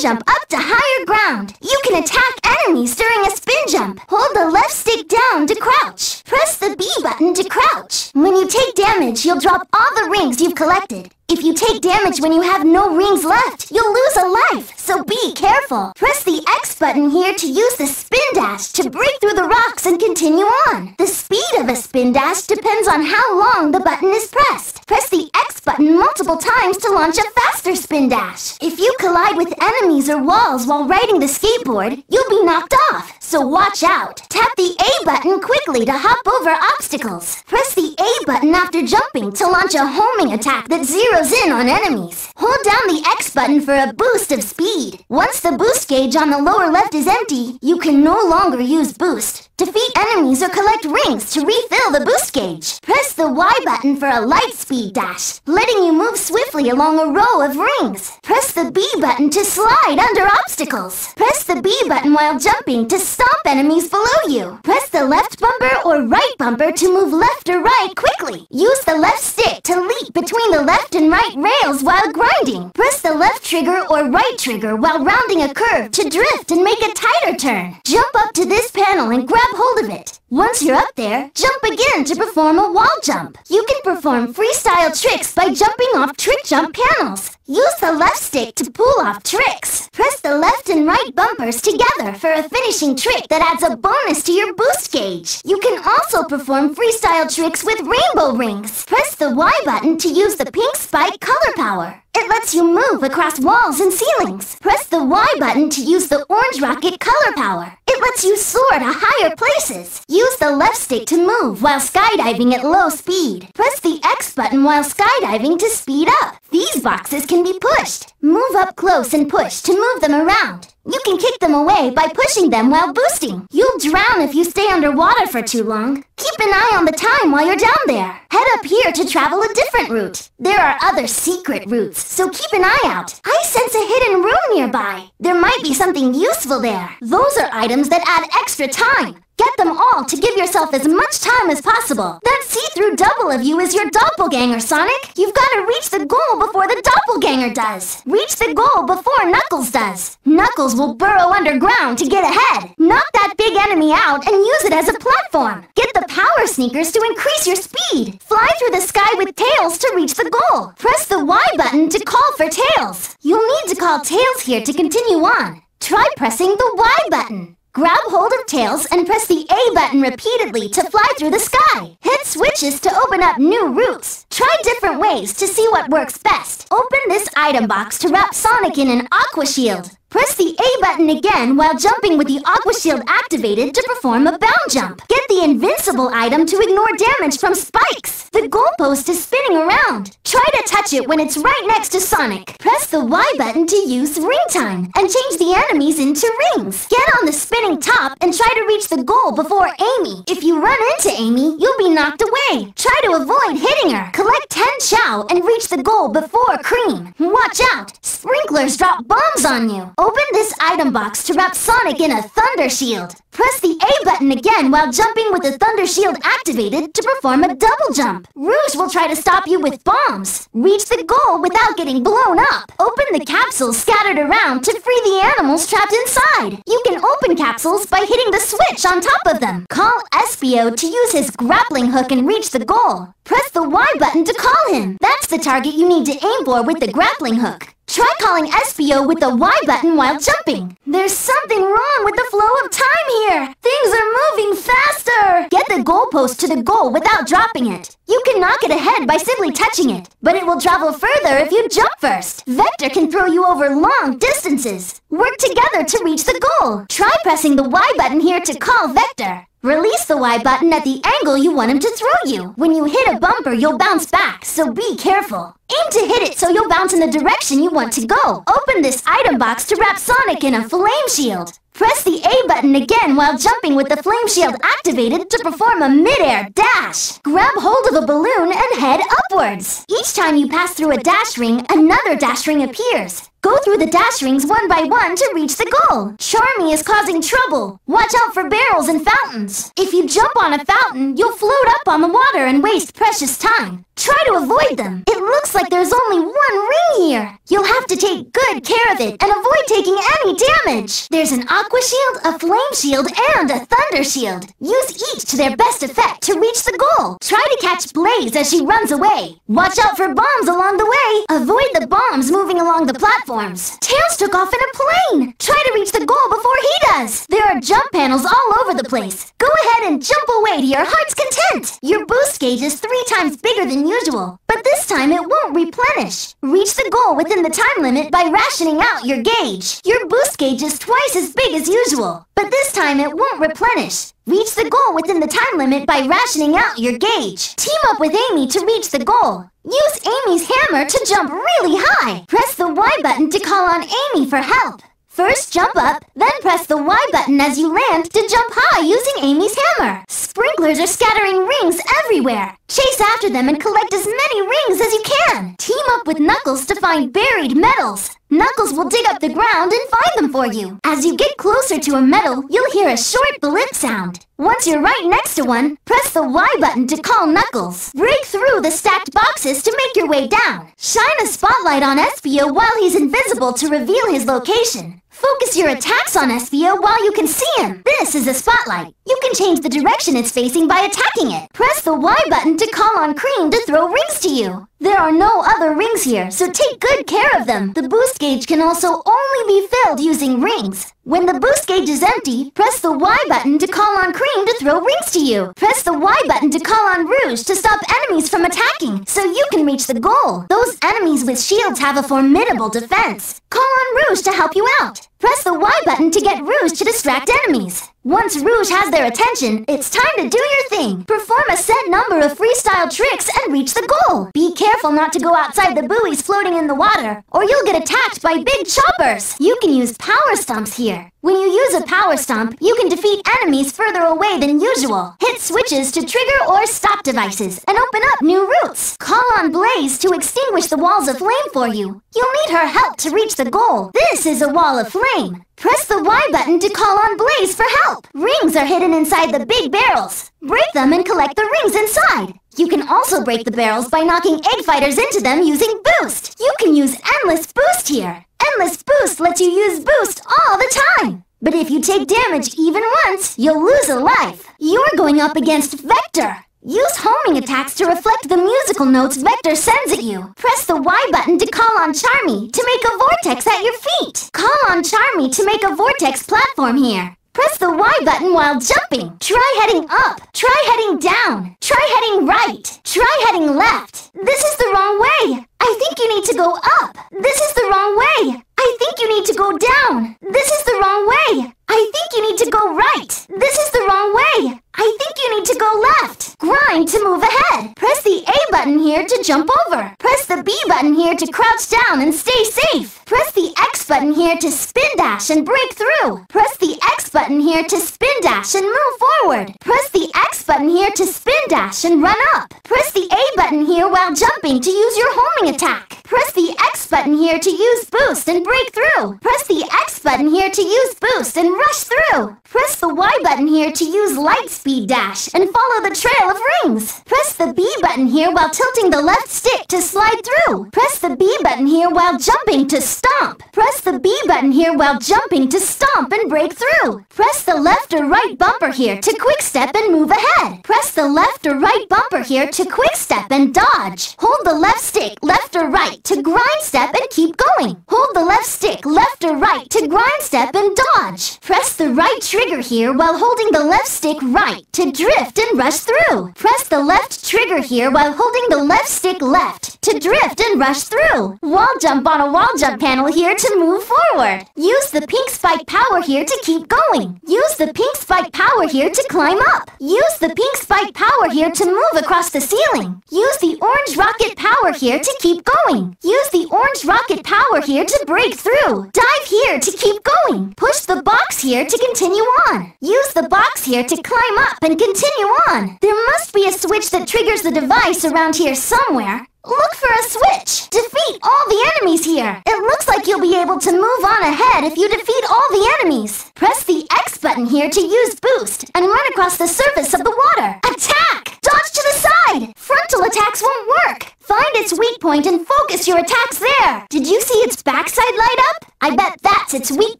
jump up to higher ground. You can attack enemies during a spin jump. Hold the left stick down to crouch. Press the B button to crouch. When you take damage, you'll drop all the rings you've collected. If you take damage when you have no rings left, you'll lose a life, so be careful. Press the X button here to use the spin dash to break through the rocks and continue on. The speed of a spin dash depends on how long the button is pressed. Press the X button multiple times to launch a faster spin dash. If you collide with enemies or walls while riding the skateboard, you'll be knocked off, so watch out. Tap the A button quickly to hop over obstacles. Press the A button after jumping to launch a homing attack that zeroes in on enemies. Hold down the X button for a boost of speed. Once the boost gauge on the lower left is empty, you can no longer use boost. Defeat enemies or collect rings to refill the boost gauge. Press the Y button for a light speed dash, letting you move swiftly along a row of rings. Press the B button to slide under obstacles. Press the B button while jumping to stomp enemies below you. Press the left bumper or right bumper to move left or right quickly. Use the left stick to leap between the left and right rails while grinding. Press the left trigger or right trigger while rounding a curve to drift and make a tighter turn. Jump up to this panel and grab hold of it. Once you're up there, jump again to perform a wall jump. You can perform freestyle tricks by jumping off trick jump panels. Use the left stick to pull off tricks. Press the left and right bumpers together for a finishing trick that adds a bonus to your boost gauge. You can also perform freestyle tricks with rainbow rings. Press the Y button to use the pink spike color power. It lets you move across walls and ceilings. Press the Y button to use the orange rocket color power. It lets you soar to higher places. Use the left stick to move while skydiving at low speed. Press the X button while skydiving to speed up. These boxes can be pushed. Move up close and push to move them around. You can kick them away by pushing them while boosting. You'll drown if you stay underwater for too long. Keep an eye on the time while you're down there. Head up here to travel a different route. There are other secret routes, so keep an eye out. I sense a hidden room nearby. There might be something useful there. Those are items that add extra time. Get them all to give yourself as much time as possible. That see-through double of you is your doppelganger, Sonic. You've got to reach the goal before the doppelganger does. Reach the goal before Knuckles does. Knuckles will burrow underground to get ahead. Knock that big enemy out and use it as a platform. Get the power sneakers to increase your speed. Fly through the sky with Tails to reach the goal. Press the Y button to call for Tails. You'll need to call Tails here to continue on. Try pressing the Y button. Grab hold of Tails and press the A button repeatedly to fly through the sky. Hit switches to open up new routes. Try different ways to see what works best. Open this item box to wrap Sonic in an Aqua Shield. Press the A button again while jumping with the Aqua Shield activated to perform a bound jump. Get the Invincible item to ignore damage from spikes. The goalpost is spinning around. Try to touch it when it's right next to Sonic. Press the Y button to use Ring Time and change the enemies into rings. Get on the spinning top and try to reach the goal before Amy. If you run into Amy, you'll be knocked away. Try to avoid hitting her. Collect 10 Chow and reach the goal before Cream. Watch out! Sprinklers drop bombs on you. Open this item box to wrap Sonic in a Thunder Shield. Press the A button again while jumping with the Thunder Shield activated to perform a double jump. Rouge will try to stop you with bombs. Reach the goal without getting blown up. Open the capsules scattered around to free the animals trapped inside. You can open capsules by hitting the switch on top of them. Call Espio to use his grappling hook and reach the goal. Press the Y button to call him. That's the target you need to aim for with the grappling hook. Try calling Espio with the Y button while jumping. There's something wrong with the flow of time here. Things are moving faster. Get the goalpost to the goal without dropping it. You can knock it ahead by simply touching it, but it will travel further if you jump first. Vector can throw you over long distances. Work together to reach the goal. Try pressing the Y button here to call Vector. Release the Y button at the angle you want him to throw you. When you hit a bumper, you'll bounce back, so be careful. Aim to hit it so you'll bounce in the direction you want to go. Open this item box to wrap Sonic in a Flame Shield. Press the A button again while jumping with the Flame Shield activated to perform a mid-air dash. Grab hold of a balloon and head upwards. Each time you pass through a dash ring, another dash ring appears. Go through the dash rings one by one to reach the goal. Charmy is causing trouble. Watch out for barrels and fountains. If you jump on a fountain, you'll float up on the water and waste precious time. Try to avoid them. It looks like there's only one ring here. You'll have to take good care of it and avoid taking any damage. There's an aqua shield, a flame shield, and a thunder shield. Use each to their best effect to reach the goal. Try to catch Blaze as she runs away. Watch out for bombs along the way. Avoid the bombs moving along the platforms. Tails took off in a plane. Try to reach the goal before he does. There are jump panels all over the place. Go ahead and jump away to your heart's content. Your boost gauge is 3 times bigger than usual, but this time it won't replenish. Reach the goal within the time limit by rationing out your gauge. Your boost gauge is twice as big as usual, but this time it won't replenish. Reach the goal within the time limit by rationing out your gauge. Team up with Amy to reach the goal. Use Amy's hammer to jump really high. Press the Y button to call on Amy for help. First jump up, then press the Y button as you land to jump high using Amy's hammer. Sprinklers are scattering rings everywhere. Chase after them and collect as many rings as you can. Team up with Knuckles to find buried medals. Knuckles will dig up the ground and find them for you. As you get closer to a medal, you'll hear a short blip sound. Once you're right next to one, press the Y button to call Knuckles. Break through the stacked boxes to make your way down. Shine a spotlight on Espio while he's invisible to reveal his location. Focus your attacks on Espio while you can see him. This is a spotlight. You can change the direction it's facing by attacking it. Press the Y button to call on Cream to throw rings to you. There are no other rings here, so take good care of them. The boost gauge can also only be filled using rings. When the boost gauge is empty, press the Y button to call on Cream to throw rings to you. Press the Y button to call on Rouge to stop enemies from attacking, so you can reach the goal. Those enemies with shields have a formidable defense. Call on Rouge to help you out. Press the Y button to get Rouge to distract enemies. Once Rouge has their attention, it's time to do your thing. Perform a set number of freestyle tricks and reach the goal. Be careful not to go outside the buoys floating in the water, or you'll get attacked by big choppers. You can use power stomps here. When you use a power stomp, you can defeat enemies further away than usual. Hit switches to trigger or stop devices and open up new routes. Call on Blaze to extinguish the walls of flame for you. You'll need her help to reach the goal. This is a wall of flame. Press the Y button to call on Blaze for help. Rings are hidden inside the big barrels. Break them and collect the rings inside. You can also break the barrels by knocking egg fighters into them using Boost. You can use Endless Boost here. Endless Boost lets you use Boost all the time. But if you take damage even once, you'll lose a life. You're going up against Vector. Use homing attacks to reflect the musical notes Vector sends at you. Press the Y button to call on Charmy to make a vortex at your feet. Call on Charmy to make a vortex platform here. Press the Y button while jumping. Try heading up. Try heading down. Try heading right. Try heading left. This is the wrong way. I think you need to go up. This is the wrong way. I think you need to go down. This is the wrong way. I think you need to go right. This is the wrong way. I think you need to go left. Grind to move ahead. Press the A button here to jump over. Press the B button here to crouch down and stay safe. Press the X button here to spin dash and break through. Press the X button here to spin dash and move forward. Press the X button here to spin dash and run up. Press the A button here while jumping to use your homing attack. Press the X button here to use boost and break through. Press the X button here to use boost and rush through. Press the Y button here to use light speed dash and follow the trail of rings. Press the B button here while tilting the left stick to slide through. Press the B button here while jumping to stomp. Press the B button here while jumping to stomp and break through. Press the left or right bumper here to quick step and move ahead. Press the left or right bumper here to quick step and dodge. Hold the left stick left or right to grind step and keep going. Hold the left stick left or right to grind step and dodge. Press the right trigger here while holding the left stick right to drift and rush through. Press the left trigger here while holding the left stick left to drift and rush through. Wall jump on a wall jump panel here to move forward. Use the pink spike power here to keep going. Use the pink spike power here to climb up. Use the pink spike power here to move across the ceiling. Use the orange rocket power here to keep going. Use the orange rocket power here to break through. Dive here to keep going. Push the box here to continue on. Use the box here to climb up and continue on. There must be a switch that triggers the device around here somewhere. Look for a switch. Defeat all the enemies here. It looks like you'll be able to move on ahead if you defeat all the enemies. Press the X button here to use boost and run across the surface of the water. Attack! Dodge to the side! Frontal attacks won't work. Find its weak point and focus your attacks there. Did you see its backside light up? I bet that's its weak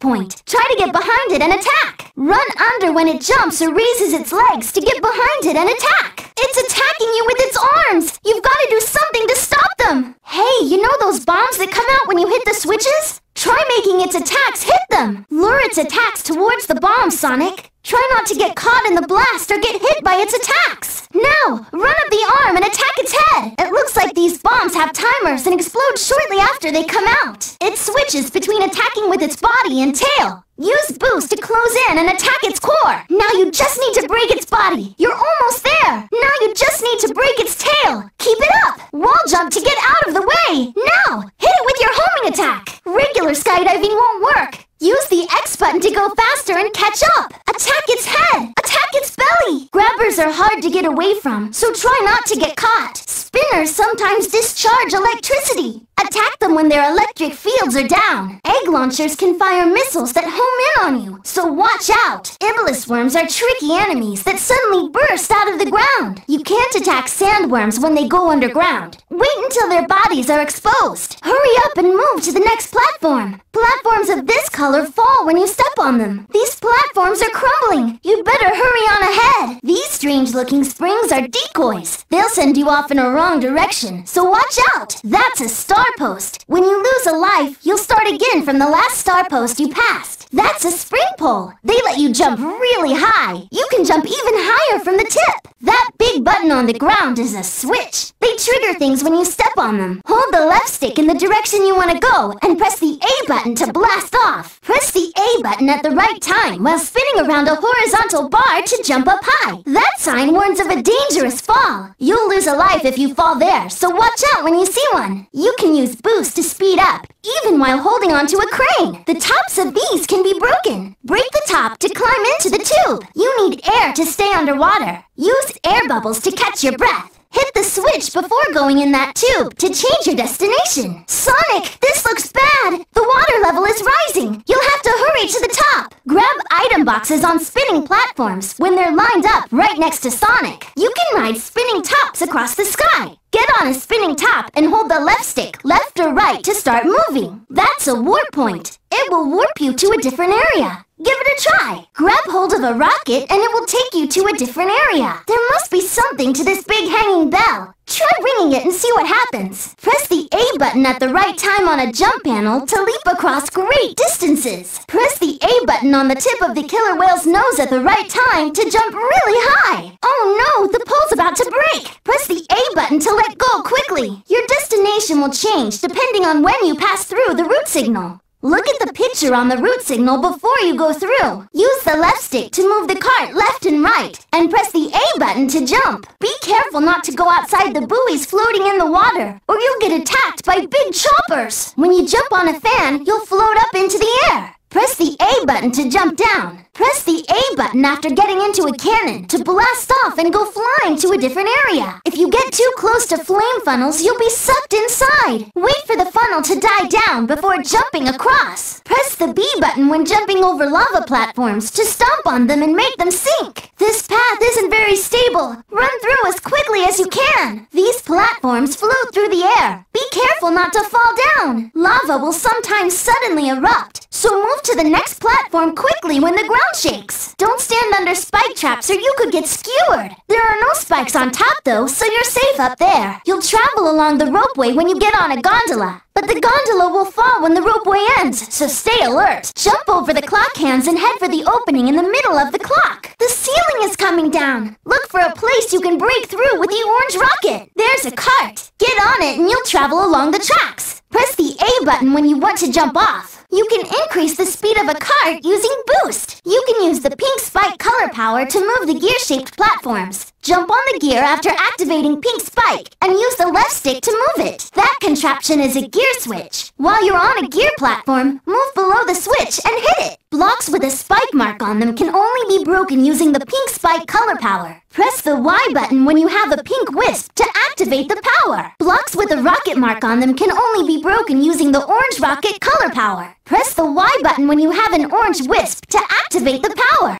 point. Try to get behind it and attack. Run under when it jumps or raises its legs to get behind it and attack. It's attacking you with its arms. You've got to do something to stop them. Hey, you know those bombs that come out when you hit the switches? Try making its attacks hit them. Lure its attacks towards the bombs, Sonic. Try not to get caught in the blast or get hit by its attacks. Now, run up the arm and attack its head. It looks like these bombs have timers and explode shortly after they come out. It switches between attacking with its body and tail. Use boost to close in and attack its core. Now you just need to break its body. You're almost there. Now you just need to break its tail. Keep it up. Wall jump to get out of the way. Now, hit it with your homing attack. Regular skydiving won't work. Use the X button to go faster and catch up. Attack its head. Attack its belly. Grabbers are hard to get away from, so try not to get caught. Spinners sometimes discharge electricity. Attack them when their electric fields are down. Egg launchers can fire missiles that home in on you, so watch out. Iblis worms are tricky enemies that suddenly burst out of the ground. You can't attack sandworms when they go underground. Wait until their bodies are exposed. Hurry up and move to the next platform. Platforms of this color fall when you step on them. These platforms are crumbling. You'd better hurry on ahead. These strange-looking springs are decoys. They'll send you off in a wrong direction, so watch out. That's a star post. When you lose a life, you'll start again from the last star post you passed. That's a spring pole. They let you jump really high. You can jump even higher from the tip. That big button on the ground is a switch. They trigger things when you step on them. Hold the left stick in the direction you want to go and press the A button to blast off. Press the A button at the right time while spinning around a horizontal bar to jump up high. That sign warns of a dangerous fall. You'll lose a life if you fall there, so watch out when you see one. You can use boost to speed up, even while holding onto a crane. The tops of these can be broken. Break the top to climb into the tube. You need air to stay underwater. Use air bubbles to catch your breath. Hit the switch before going in that tube to change your destination. Sonic, this looks bad. The water level is rising. You'll have to hurry to the top. Grab item boxes on spinning platforms when they're lined up right next to Sonic. You can ride spinning tops across the sky. Get on a spinning top and hold the left stick, left or right, to start moving. That's a warp point. It will warp you to a different area. Give it a try. Grab hold of a rocket and it will take you to a different area. There must be something to this big hanging bell. Try ringing it and see what happens. Press the A button at the right time on a jump panel to leap across great distances. Press the A button on the tip of the killer whale's nose at the right time to jump really high. Oh no, the pole's about to break. Press the A button to let go quickly. Your destination will change depending on when you pass through the root signal. Look at the picture on the root signal before you go through. Use the left stick to move the cart left and right, and press the A button to jump. Be careful not to go outside the buoys floating in the water, or you'll get attacked by big choppers. When you jump on a fan, you'll float up into the air. Press the A button to jump down. Press the A button after getting into a cannon to blast off and go flying to a different area. If you get too close to flame funnels, you'll be sucked inside. Wait for the funnel to die down before jumping across. Press the B button when jumping over lava platforms to stomp on them and make them sink. This path isn't very stable. Run through as quickly as you can. These platforms float through the air. Be careful not to fall down. Lava will sometimes suddenly erupt, so move to the next platform quickly when the ground shakes. Don't stand under spike traps or you could get skewered. There are no spikes on top though, so you're safe up there. You'll travel along the ropeway when you get on a gondola. But the gondola will fall when the ropeway ends, so stay alert. Jump over the clock hands and head for the opening in the middle of the clock. The ceiling is coming down. Look for a place you can break through with the orange rocket. There's a cart. Get on it and you'll travel along the tracks. Press the A button when you want to jump off. You can increase the speed of a cart using boost. You can use the pink spike color power to move the gear-shaped platforms. Jump on the gear after activating pink spike and use the left stick to move it. That contraption is a gear switch. While you're on a gear platform, move below the switch and hit it. Blocks with a spike mark on them can only be broken using the pink spike color power. Press the Y button when you have a pink wisp to activate the power. Blocks with a rocket mark on them can only be broken using the orange rocket color power. Press the Y button when you have an orange wisp to activate the power.